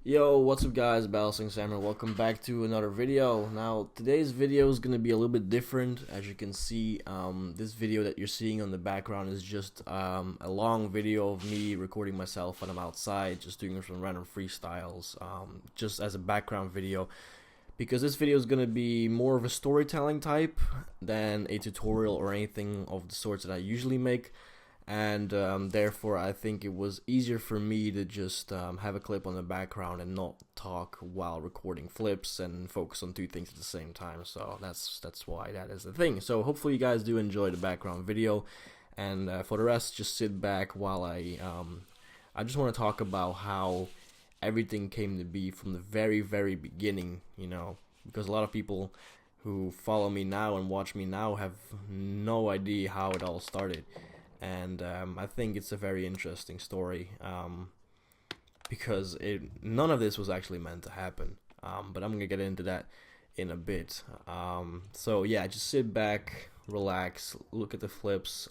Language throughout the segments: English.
Yo, what's up guys, BalisongSam and welcome back to another video. Now, today's video is going to be a little bit different. As you can see, this video that you're seeing on the background is just a long video of me recording myself when I'm outside, just doing some random freestyles, just as a background video. Because this video is going to be more of a storytelling type than a tutorial or anything of the sorts that I usually make. And therefore I think it was easier for me to just have a clip on the background and not talk while recording flips and focus on two things at the same time. So that's why that is the thing. So hopefully you guys do enjoy the background video, and for the rest, just sit back while I just want to talk about how everything came to be from the very beginning, because a lot of people who follow me now and watch me now have no idea how it all started. And I think it's a very interesting story, because none of this was actually meant to happen, but I'm gonna get into that in a bit. So yeah, just sit back, relax, look at the flips,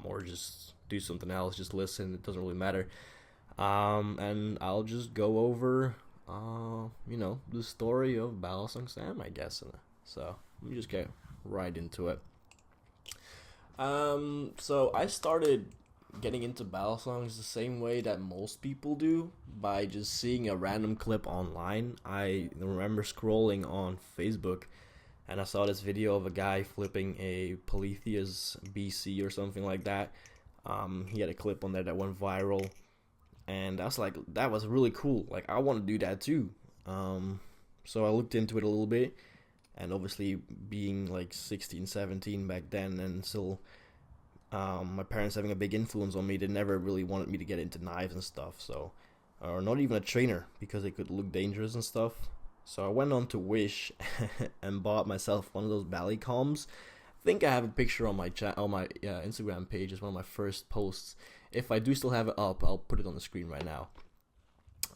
or just do something else, just listen, it doesn't really matter. And I'll just go over the story of BalisongSam, I guess. So let me just get right into it. So I started getting into balisongs the same way that most people do, by just seeing a random clip online. I remember scrolling on Facebook and I saw this video of a guy flipping a Polytheus BC or something like that. He had a clip on there that went viral, and I was like, that was really cool. Like, I want to do that too. So I looked into it a little bit. And obviously, being like 16, 17 back then, and still my parents having a big influence on me, they never really wanted me to get into knives and stuff. So, or not even a trainer, because it could look dangerous and stuff. So I went on to Wish and bought myself one of those Ballycoms. I think I have a picture on my Instagram page. It's one of my first posts. If I do still have it up, I'll put it on the screen right now.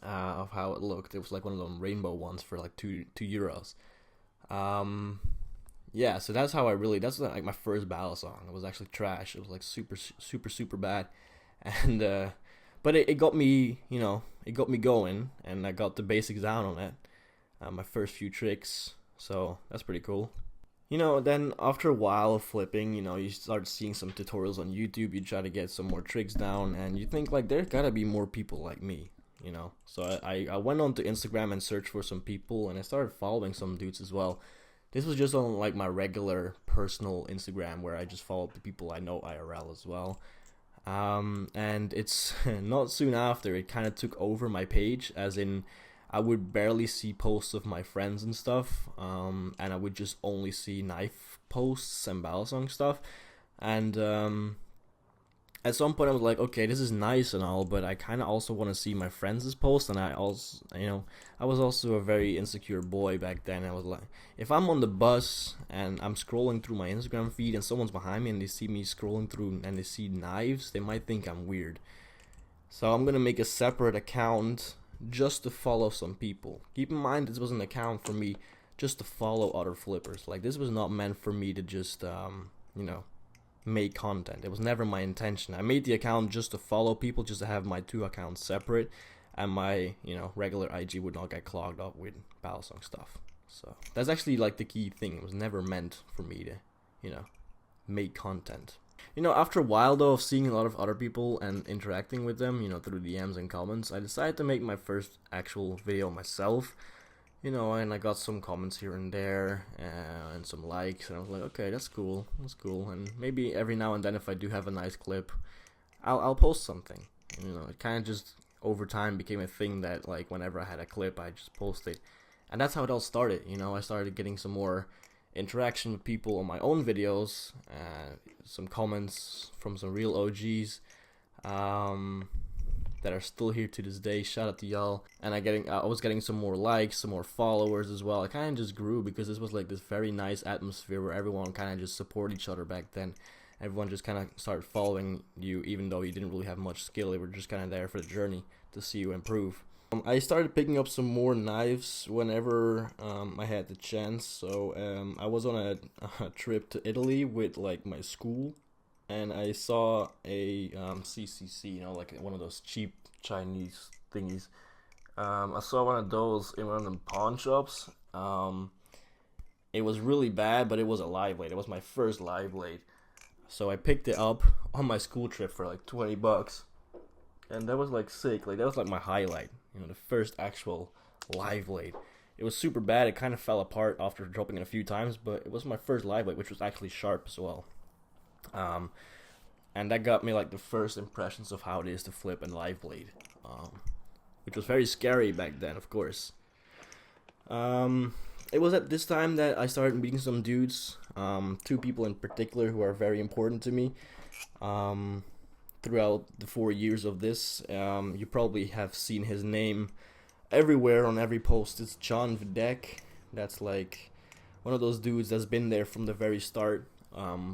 Of how it looked. It was like one of them rainbow ones for like €2. Yeah, so that's how that's like my first balisong. It was actually trash. It was like super bad. And but it got me, it got me going, and I got the basics down on it. My first few tricks, so that's pretty cool. Then after a while of flipping, you start seeing some tutorials on YouTube. You try to get some more tricks down, and you think like, there's gotta be more people like me. So I went on to Instagram and searched for some people, and I started following some dudes as well. This was just on like my regular personal Instagram, where I just followed the people I know IRL as well. And it's not soon after it kind of took over my page, as in I would barely see posts of my friends and stuff, and I would just only see knife posts and balisong stuff. And at some point I was like, okay, this is nice and all, but I kind of also want to see my friends' posts. And I also, I was also a very insecure boy back then. I was like, if I'm on the bus and I'm scrolling through my Instagram feed and someone's behind me and they see me scrolling through and they see knives, they might think I'm weird. So I'm gonna make a separate account just to follow some people. Keep in mind, this was an account for me just to follow other flippers. Like, this was not meant for me to just make content. It was never my intention. I made the account just to follow people, just to have my two accounts separate, and my regular IG would not get clogged up with balisong stuff. So that's actually like the key thing. It was never meant for me to make content. After a while though of seeing a lot of other people and interacting with them, through DMs and comments, I decided to make my first actual video myself. And I got some comments here and there, and some likes, and I was like, okay, that's cool, and maybe every now and then, if I do have a nice clip, I'll post something. It kind of just, over time, became a thing that, like, whenever I had a clip, I just posted, and that's how it all started. I started getting some more interaction with people on my own videos, some comments from some real OGs, that are still here to this day. Shout out to y'all. And I was getting some more likes, some more followers as well. It kind of just grew, because this was like this very nice atmosphere where everyone kind of just support each other back then. Everyone just kind of started following you, even though you didn't really have much skill. They were just kind of there for the journey to see you improve. I started picking up some more knives whenever I had the chance. So I was on a trip to Italy with like my school, and I saw a CCC, like one of those cheap Chinese thingies, I saw one of those in one of them pawn shops. It was really bad, but it was a live blade. It was my first live blade. So I picked it up on my school trip for like $20. And that was like sick. Like that was like my highlight. You know, the first actual live blade. It was super bad. It kind of fell apart after dropping it a few times, but it was my first live blade, which was actually sharp as well. And that got me like the first impressions of how it is to flip a live blade, which was very scary back then, of course. It was at this time that I started meeting some dudes, two people in particular who are very important to me. Throughout the 4 years of this, you probably have seen his name everywhere on every post. It's John Videk. That's like one of those dudes that's been there from the very start,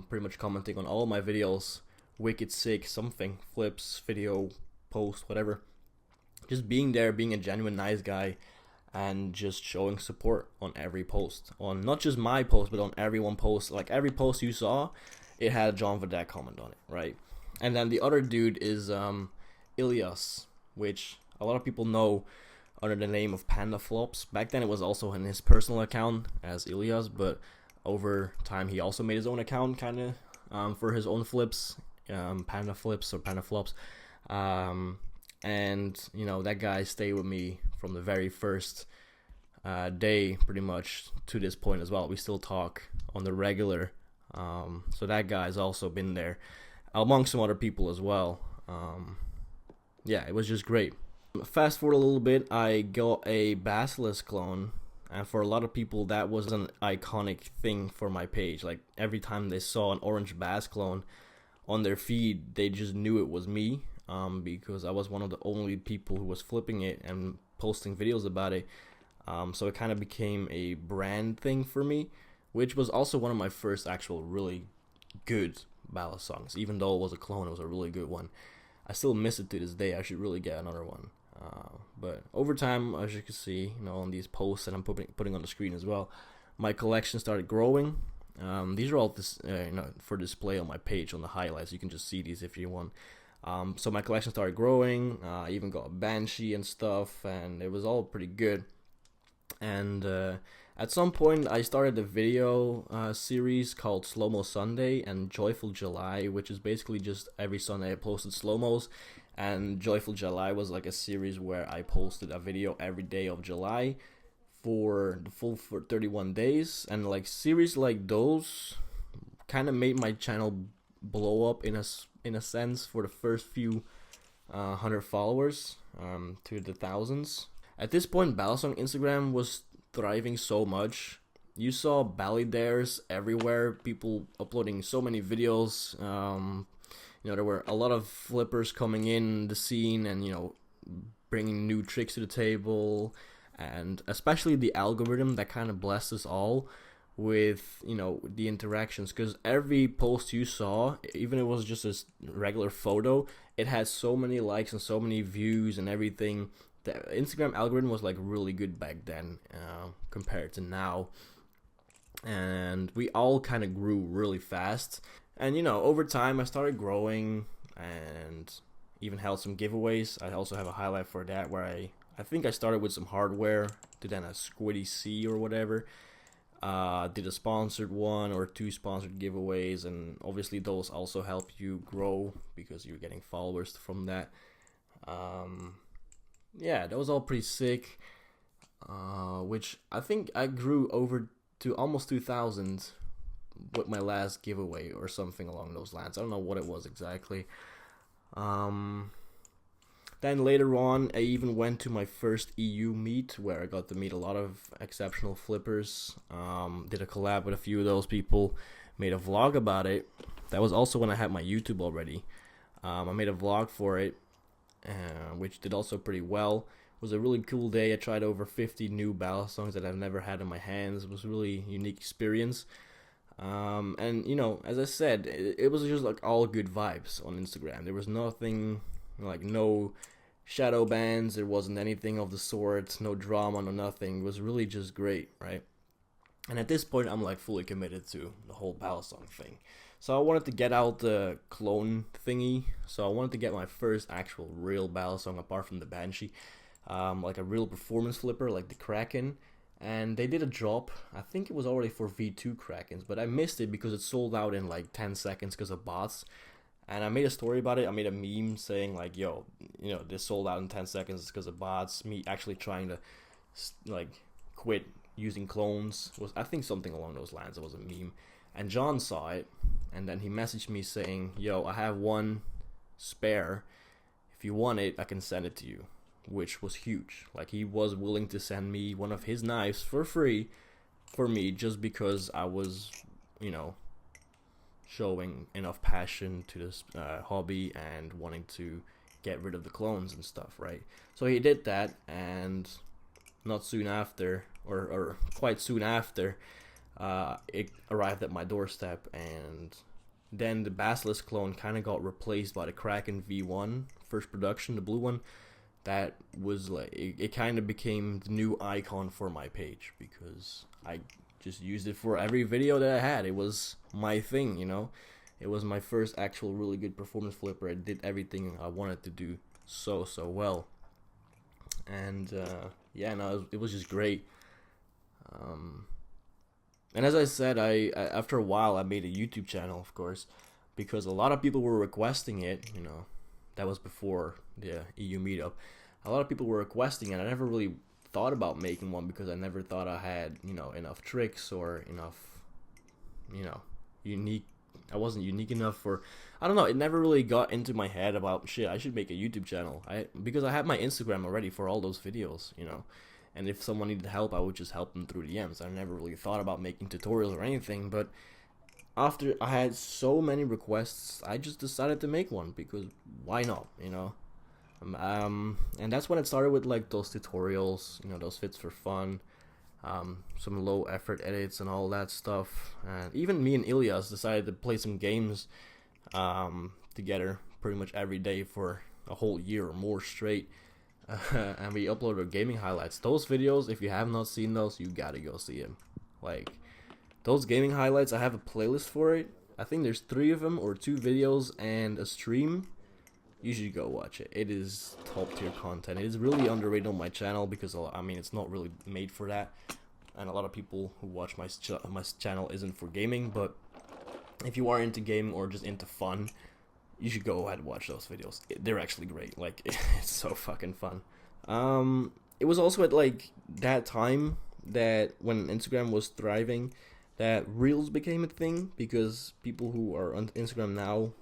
pretty much commenting on all my videos. Wicked sick, something, flips, video, post, whatever. Just being there, being a genuine nice guy, and just showing support on every post. On not just my post, but on everyone post. Like every post you saw, it had a John Videk comment on it, right? And then the other dude is Ilyas, which a lot of people know under the name of Panda Flops. Back then it was also in his personal account as Ilyas, but over time he also made his own account kind of for his own flips, Panda Flips or Panda Flops. And, you know, that guy stayed with me from the very first day pretty much to this point as well. We still talk on the regular. So that guy's also been there among some other people as well. Yeah, it was just great. Fast forward a little bit, I got a Basilisk clone, and for a lot of people that was an iconic thing for my page. Like every time they saw an orange Bass clone on their feed, they just knew it was me, because I was one of the only people who was flipping it and posting videos about it. So it kind of became a brand thing for me, which was also one of my first actual really good Balisongs. Even though it was a clone, it was a really good one. I still miss it to this day. I should really get another one. But over time, as you can see, you know, on these posts that I'm putting on the screen as well, my collection started growing. These are all this, for display on my page on the highlights. You can just see these if you want. So my collection started growing. I even got a Banshee and stuff, and it was all pretty good. And at some point, I started a video series called Slow Mo Sunday and Joyful July, which is basically just every Sunday I posted slow-mos. And Joyful July was like a series where I posted a video every day of July for the full 31 days. And like series like those kind of made my channel blow up in a sense for the first few 100 followers to the thousands. At this point, Balisong Instagram was thriving so much. You saw Bali dares everywhere, people uploading so many videos. There were a lot of flippers coming in the scene and, bringing new tricks to the table. And especially the algorithm that kind of blessed us all with, the interactions. Because every post you saw, even if it was just a regular photo, it had so many likes and so many views and everything. The Instagram algorithm was like really good back then compared to now. And we all kind of grew really fast. And, over time, I started growing and even held some giveaways. I also have a highlight for that where I think I started with some hardware, did then a Squiddy C or whatever. Did a sponsored one or two sponsored giveaways. And obviously those also help you grow because you're getting followers from that. Yeah, that was all pretty sick. Which I think I grew over to almost 2,000 with my last giveaway or something along those lines. I don't know what it was exactly. Then later on, I even went to my first EU meet where I got to meet a lot of exceptional flippers. Did a collab with a few of those people. Made a vlog about it. That was also when I had my YouTube already. I made a vlog for it, which did also pretty well. It was a really cool day. I tried over 50 new Balisongs that I've never had in my hands. It was a really unique experience. And as I said, it was just like all good vibes on Instagram. There was nothing, like no shadow bans. There wasn't anything of the sort. No drama, no nothing. It was really just great, right? And at this point, I'm like fully committed to the whole Balisong thing. So I wanted to get out the clone thingy. So I wanted to get my first actual real Balisong apart from the Banshee. like a real performance flipper, like the Kraken. And they did a drop. I think it was already for V2 Krakens, but I missed it because it sold out in like 10 seconds because of bots. And I made a story about it. I made a meme saying like, "Yo, this sold out in 10 seconds because of bots." Me actually trying to like quit using clones was, I think, something along those lines. It was a meme, and John saw it, and then he messaged me saying, "Yo, I have one spare. If you want it, I can send it to you," which was huge. Like, he was willing to send me one of his knives for free for me just because I was, showing enough passion to this hobby and wanting to get rid of the clones and stuff, right? So he did that, and not soon after, or quite soon after, it arrived at my doorstep, and then the Basilisk clone kind of got replaced by the Kraken V1 first production, the blue one. That was like, it kind of became the new icon for my page because I just used it for every video that I had. It was my thing, It was my first actual really good performance flipper. It did everything I wanted to do so well. And it was just great. And as I said, I after a while I made a YouTube channel, of course, because a lot of people were requesting it. That was before the EU meetup. A lot of people were requesting it. I never really thought about making one because I never thought I had, enough tricks or enough, unique. I wasn't unique enough for, I don't know, it never really got into my head about, shit, I should make a YouTube channel. Because I had my Instagram already for all those videos, and if someone needed help, I would just help them through DMs. I never really thought about making tutorials or anything, but after I had so many requests, I just decided to make one because why not, and that's when it started with like those tutorials, those fits for fun, some low effort edits and all that stuff. And even me and Ilias decided to play some games together pretty much every day for a whole year or more straight. And we uploaded gaming highlights. Those videos, if you have not seen those, you gotta go see them. Like, those gaming highlights, I have a playlist for it. I think there's 3 of them, or 2 videos and a stream. You should go watch it. It is top tier content. It is really underrated on my channel because, it's not really made for that. And a lot of people who watch my channel isn't for gaming, but if you are into gaming or just into fun, you should go ahead and watch those videos. They're actually great. Like, it's so fucking fun. It was also at like that time that when Instagram was thriving, that Reels became a thing because people who are on Instagram now,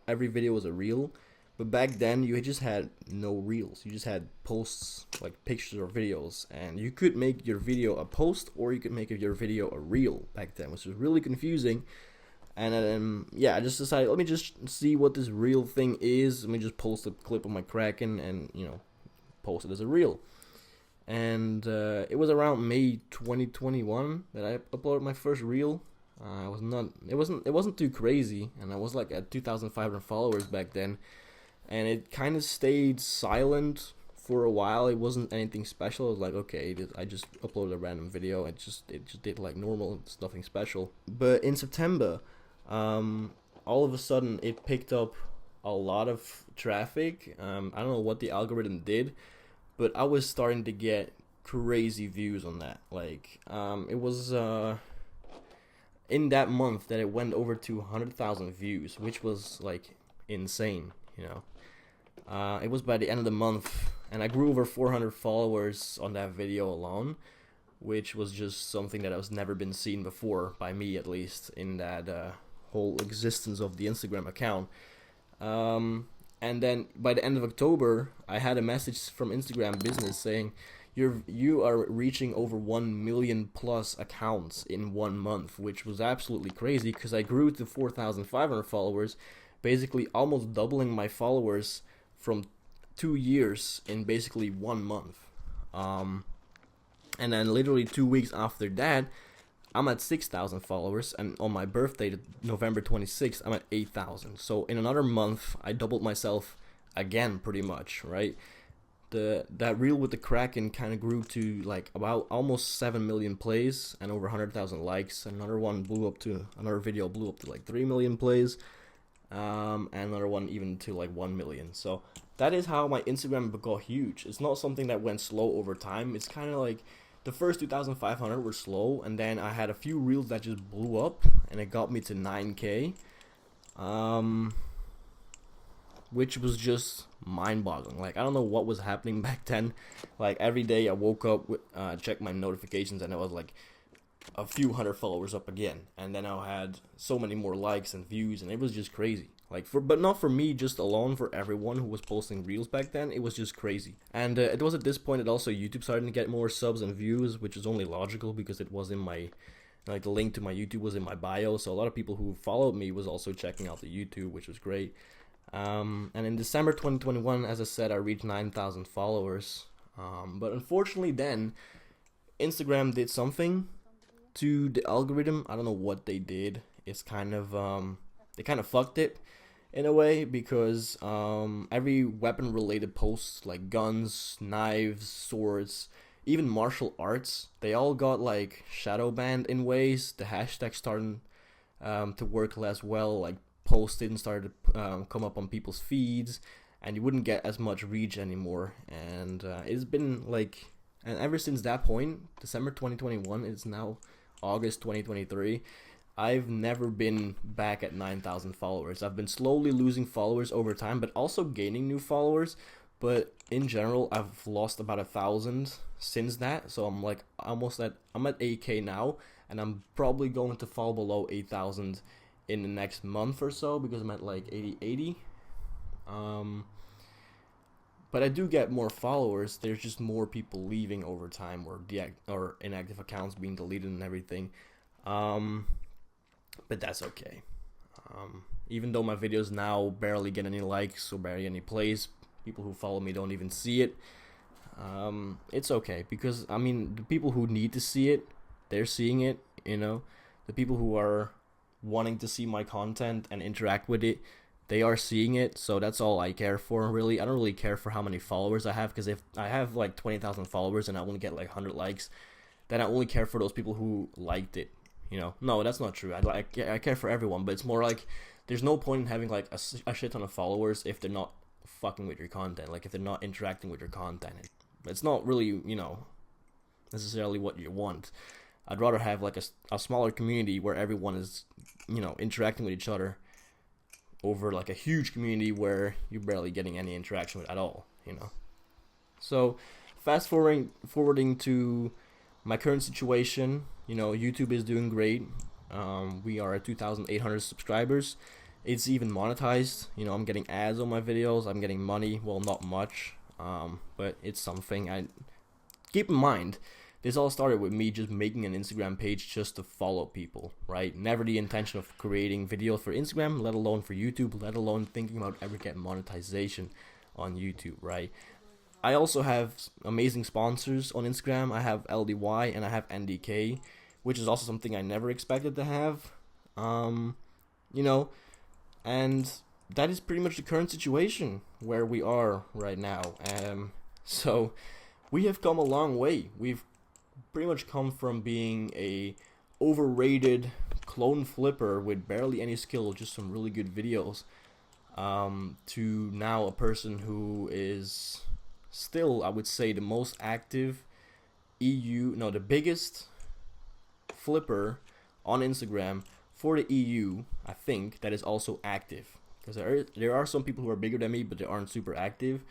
every video was a Reel. But back then, you just had no Reels. You just had posts, like pictures or videos. And you could make your video a post, or you could make your video a Reel back then, which was really confusing. And I just decided, let me just see what this Reel thing is. Let me just post a clip of my Kraken and, post it as a Reel. And it was around May 2021 that I uploaded my first Reel. It wasn't too crazy, and I was like at 2,500 followers back then. And it kind of stayed silent for a while. It wasn't anything special. It was like, okay, I just uploaded a random video. It just did like normal. It's nothing special. But in September, all of a sudden, it picked up a lot of traffic. I don't know what the algorithm did, but I was starting to get crazy views on that. Like, it was in that month that it went over to 100,000 views, which was like insane, It was by the end of the month, and I grew over 400 followers on that video alone, which was just something that has never been seen before, by me at least, in that whole existence of the Instagram account. And then by the end of October, I had a message from Instagram Business saying, you are reaching over 1 million plus accounts in 1 month, which was absolutely crazy because I grew to 4,500 followers, basically almost doubling my followers from 2 years in basically 1 month. And then literally 2 weeks after that, I'm at 6,000 followers, and on my birthday, November 26th, I'm at 8,000. So in another month, I doubled myself again, pretty much, right? That reel with the Kraken kind of grew to like about almost 7 million plays and over 100,000 likes. Another video blew up to like 3 million plays. and another one even to like 1 million. So that is how my Instagram got huge. It's not something that went slow over time. It's kind of like the first 2,500 were slow, and then I had a few reels that just blew up, and it got me to 9K, which was just mind-boggling. Like, I don't know what was happening back then. Like, every day I woke up, checked my notifications, and it was like a few hundred followers up again, and then I had so many more likes and views, and it was just crazy. Like, but not for me just alone, for everyone who was posting reels back then. It was just crazy. And it was at this point that also YouTube started to get more subs and views, which is only logical because it was in my, like, the link to my YouTube was in my bio, so a lot of people who followed me was also checking out the YouTube, which was great. And in December 2021, as I said, I reached 9,000 followers. But unfortunately then, Instagram did something to the algorithm. I don't know what they did. It's kind of, they kind of fucked it in a way, because every weapon related posts, like guns, knives, swords, even martial arts, they all got like shadow banned in ways. The hashtag started to work less well. Like, posts didn't start to come up on people's feeds, and you wouldn't get as much reach anymore. And it's been like, and ever since that point, December 2021, it's now August 2023, I've never been back at 9,000 followers. I've been slowly losing followers over time, but also gaining new followers. But in general, I've lost about 1,000 since that. So I'm like I'm at 8K now, and I'm probably going to fall below 8,000 in the next month or so, because I'm at like 80. But I do get more followers. There's just more people leaving over time, or inactive accounts being deleted and everything. But that's okay. Even though my videos now barely get any likes or barely any plays, people who follow me don't even see it. It's okay, because I mean, the people who need to see it, they're seeing it. The people who are wanting to see my content and interact with it, they are seeing it. So that's all I care for, really. I don't really care for how many followers I have, because if I have like 20,000 followers and I only get like 100 likes, then I only care for those people who liked it. No, that's not true. I care for everyone, but it's more like there's no point in having like a shit ton of followers if they're not fucking with your content, like if they're not interacting with your content. It's not really, necessarily what you want. I'd rather have like a smaller community where everyone is, interacting with each other, over like a huge community where you're barely getting any interaction with at all. So fast forwarding to my current situation, YouTube is doing great. We are at 2,800 subscribers. It's even monetized. I'm getting ads on my videos. I'm getting money. Well, not much, but it's something. I keep in mind, this all started with me just making an Instagram page just to follow people, right? Never the intention of creating videos for Instagram, let alone for YouTube, let alone thinking about ever getting monetization on YouTube, right? I also have amazing sponsors on Instagram. I have LDY and I have NDK, which is also something I never expected to have. And that is pretty much the current situation where we are right now. So we have come a long way. We've pretty much come from being a overrated clone flipper with barely any skill, just some really good videos, to now a person who is still, I would say, the most active the biggest flipper on Instagram for the EU, I think, that is also active. Because there are some people who are bigger than me, but they aren't super active.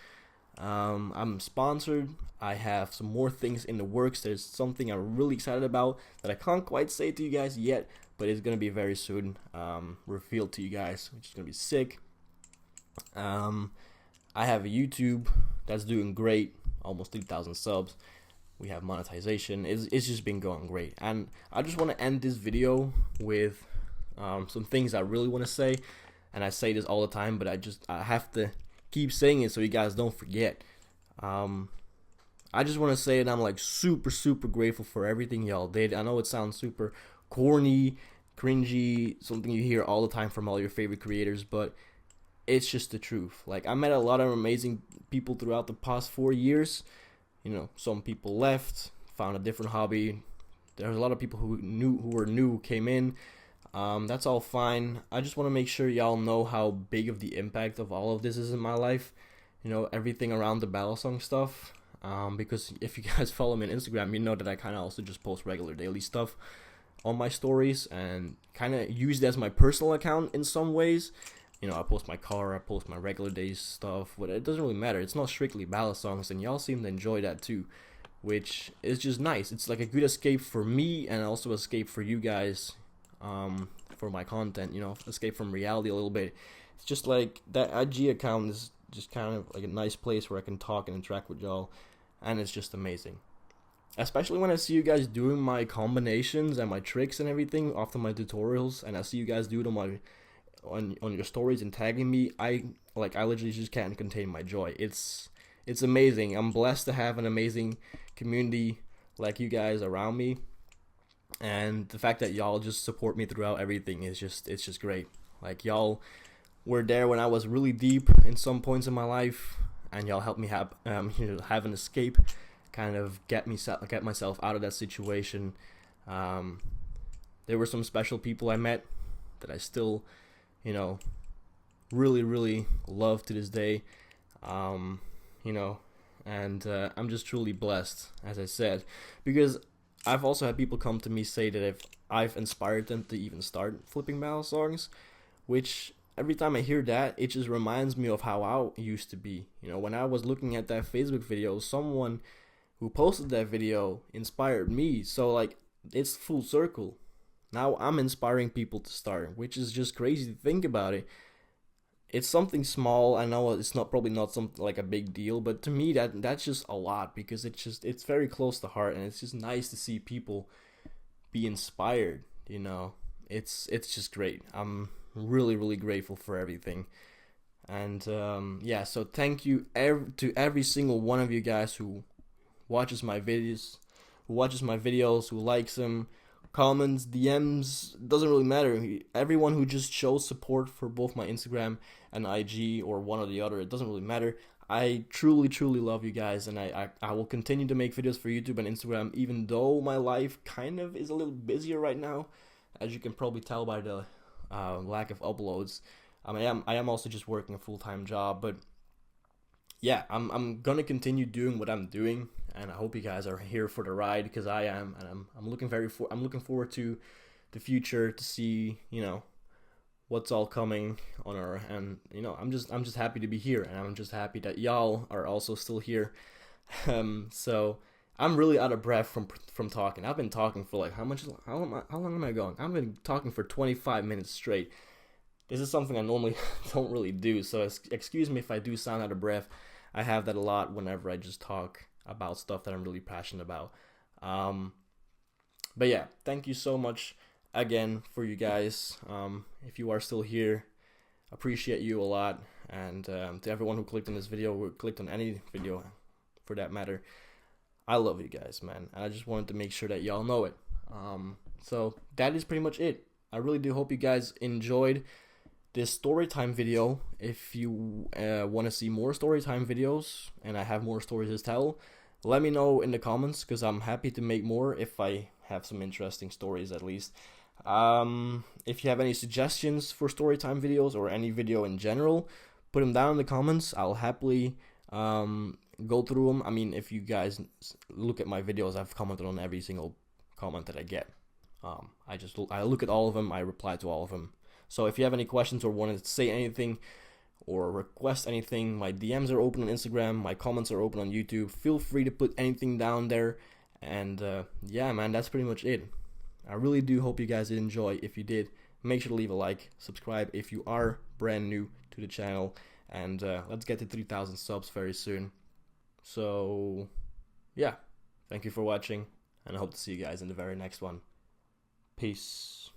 I'm sponsored. I have some more things in the works. There's something I'm really excited about that I can't quite say to you guys yet, but it's going to be very soon revealed to you guys, which is going to be sick. I have a YouTube that's doing great, almost 3,000 subs. We have monetization. It's just been going great. And I just want to end this video with some things I really want to say. And I say this all the time, but I have to keep saying it so you guys don't forget. I just want to say that I'm like super, super grateful for everything y'all did. I know it sounds super corny, cringy, something you hear all the time from all your favorite creators, but it's just the truth. Like, I met a lot of amazing people throughout the past 4 years. Some people left, found a different hobby. There's a lot of people who were new, came in. That's all fine. I just want to make sure y'all know how big of the impact of all of this is in my life. You know, everything around the Balisong stuff. Because if you guys follow me on Instagram, you know that I kind of also just post regular daily stuff on my stories and kind of use it as my personal account in some ways. You know, I post my car, I post my regular days stuff, but it doesn't really matter. It's not strictly Balisongs, and y'all seem to enjoy that too, which is just nice. It's like a good escape for me and also escape for you guys, for my content, you know, escape from reality a little bit. It's just like that IG account is just kind of like a nice place where I can talk and interact with y'all, and it's just amazing. Especially when I see you guys doing my combinations and my tricks and everything after my tutorials, and I see you guys do it on your stories and tagging me. I literally just can't contain my joy. It's amazing. I'm blessed to have an amazing community like you guys around me, and the fact that y'all just support me throughout everything is it's just great. Like, y'all were there when I was really deep in some points in my life, and y'all helped me have have an escape, kind of get myself out of that situation. There were some special people I met that I still, you know, really, really love to this day. You know, and I'm just truly blessed, as I said, because I've also had people come to me say that if I've inspired them to even start flipping Balisongs, which every time I hear that, it just reminds me of how I used to be. You know, when I was looking at that Facebook video, someone who posted that video inspired me. So, like, it's full circle. Now I'm inspiring people to start, which is just crazy to think about it. It's something small. I know it's probably not something like a big deal, but to me that's just a lot, because it's very close to heart, and it's just nice to see people be inspired. You know, it's just great. I'm really, really grateful for everything. And yeah, so thank you to every single one of you guys who watches my videos, who likes them, comments, DMs, doesn't really matter. Everyone who just shows support for both my Instagram and IG, or one or the other, it doesn't really matter. I truly, truly love you guys, and I will continue to make videos for YouTube and Instagram, even though my life kind of is a little busier right now, as you can probably tell by the lack of uploads. I am also just working a full-time job, but yeah, I'm gonna continue doing what I'm doing, and I hope you guys are here for the ride, because I am, and I'm looking forward to the future, to see, you know, what's all coming on our, and you know, I'm just happy to be here, and I'm just happy that y'all are also still here. So I'm really out of breath from talking. I've been talking for like how long am I going? I've been talking for 25 minutes straight. This is something I normally don't really do, so excuse me if I do sound out of breath. I have that a lot whenever I just talk about stuff that I'm really passionate about. But yeah, thank you so much again for you guys. If you are still here, appreciate you a lot. And to everyone who clicked on this video, or clicked on any video for that matter, I love you guys, man. I just wanted to make sure that y'all know it. So that is pretty much it. I really do hope you guys enjoyed this storytime video. If you want to see more storytime videos and I have more stories to tell, let me know in the comments, because I'm happy to make more if I have some interesting stories at least. If you have any suggestions for storytime videos or any video in general, put them down in the comments. I'll happily go through them. I mean, if you guys look at my videos, I've commented on every single comment that I get. I look at all of them. I reply to all of them. So if you have any questions or wanted to say anything or request anything, my DMs are open on Instagram. My comments are open on YouTube. Feel free to put anything down there. And yeah, man, that's pretty much it. I really do hope you guys did enjoy. If you did, make sure to leave a like, subscribe if you are brand new to the channel, and let's get to 3,000 subs very soon. So yeah, thank you for watching, and I hope to see you guys in the very next one. Peace.